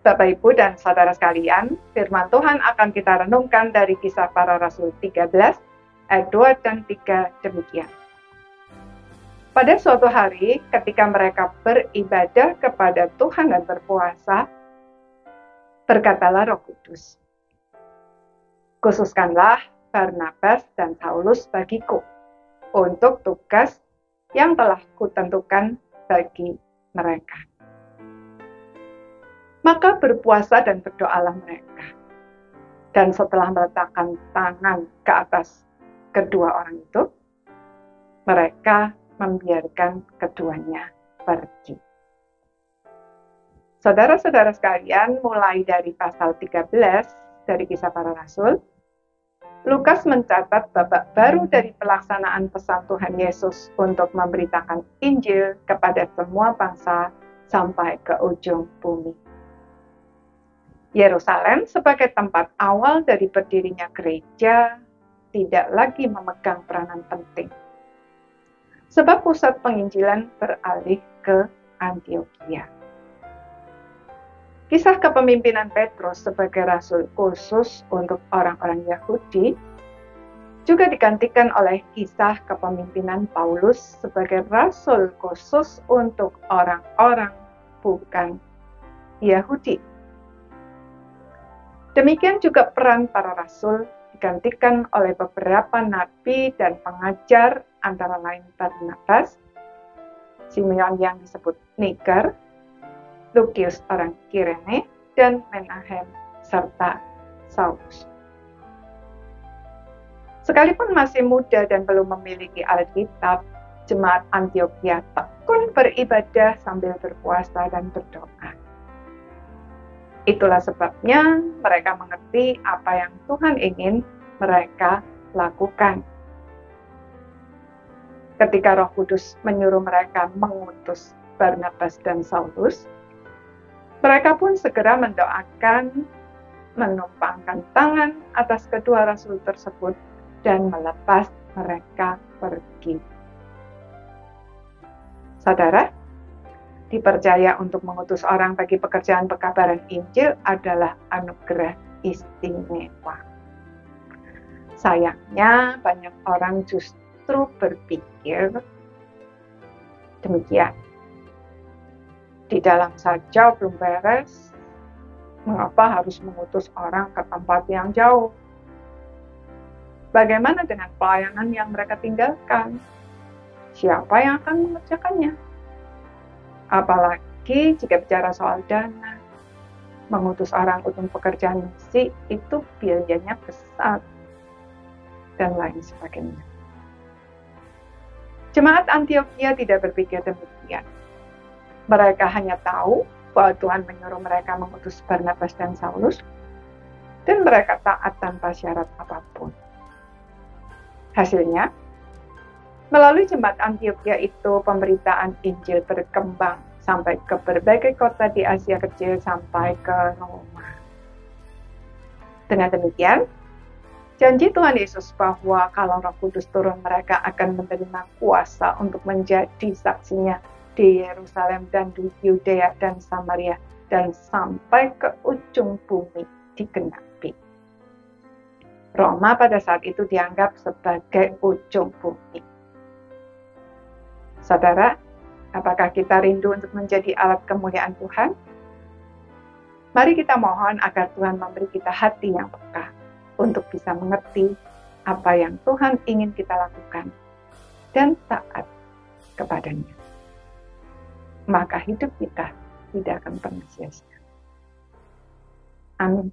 Bapak, Ibu, dan saudara sekalian, firman Tuhan akan kita renungkan dari Kisah Para Rasul 13, ayat 2 dan 3 demikian. Pada suatu hari, ketika mereka beribadah kepada Tuhan dan berpuasa, berkatalah Roh Kudus, "Khususkanlah Barnabas dan Saulus bagiku, untuk tugas yang telah kutentukan bagi mereka." Maka berpuasa dan berdoalah mereka. Dan setelah meletakkan tangan ke atas kedua orang itu, mereka membiarkan keduanya pergi. Saudara-saudara sekalian, mulai dari pasal 13 dari Kisah Para Rasul, Lukas mencatat babak baru dari pelaksanaan pesan Tuhan Yesus untuk memberitakan Injil kepada semua bangsa sampai ke ujung bumi. Yerusalem sebagai tempat awal dari berdirinya gereja tidak lagi memegang peranan penting, sebab pusat penginjilan beralih ke Antiokhia. Kisah kepemimpinan Petrus sebagai rasul khusus untuk orang-orang Yahudi juga digantikan oleh kisah kepemimpinan Paulus sebagai rasul khusus untuk orang-orang bukan Yahudi. Demikian juga peran para rasul digantikan oleh beberapa nabi dan pengajar, antara lain Barnabas, Simeon yang disebut Niger, Lukius orang Kirene, dan Menahem, serta Saulus. Sekalipun masih muda dan belum memiliki Alkitab, jemaat Antiokhia tekun beribadah sambil berpuasa dan berdoa. Itulah sebabnya mereka mengerti apa yang Tuhan ingin mereka lakukan. Ketika Roh Kudus menyuruh mereka mengutus Barnabas dan Saulus, mereka pun segera mendoakan, menumpangkan tangan atas kedua rasul tersebut, dan melepas mereka pergi. Saudara, dipercaya untuk mengutus orang bagi pekerjaan pekabaran Injil adalah anugerah istimewa. Sayangnya, banyak orang justru berpikir demikian. Di dalam saja belum beres, mengapa harus mengutus orang ke tempat yang jauh? Bagaimana dengan pelayanan yang mereka tinggalkan? Siapa yang akan mengerjakannya? Apalagi jika bicara soal dana, mengutus orang untuk pekerjaan misi itu biayanya besar, dan lain sebagainya. Jemaat Antiokhia tidak berpikir demikian. Mereka hanya tahu bahwa Tuhan menyuruh mereka mengutus Barnabas dan Saulus, dan mereka taat tanpa syarat apapun. Hasilnya, melalui jemaat Antiokhia itu, pemberitaan Injil berkembang sampai ke berbagai kota di Asia Kecil sampai ke Roma. Dengan demikian, janji Tuhan Yesus bahwa kalau Roh Kudus turun, mereka akan menerima kuasa untuk menjadi saksinya di Yerusalem dan di Yudea dan Samaria dan sampai ke ujung bumi digenapi. Roma pada saat itu dianggap sebagai ujung bumi. Saudara, apakah kita rindu untuk menjadi alat kemuliaan Tuhan? Mari kita mohon agar Tuhan memberi kita hati yang peka untuk bisa mengerti apa yang Tuhan ingin kita lakukan dan taat kepadanya. Maka hidup kita tidak akan pernah sia-sia. Amin.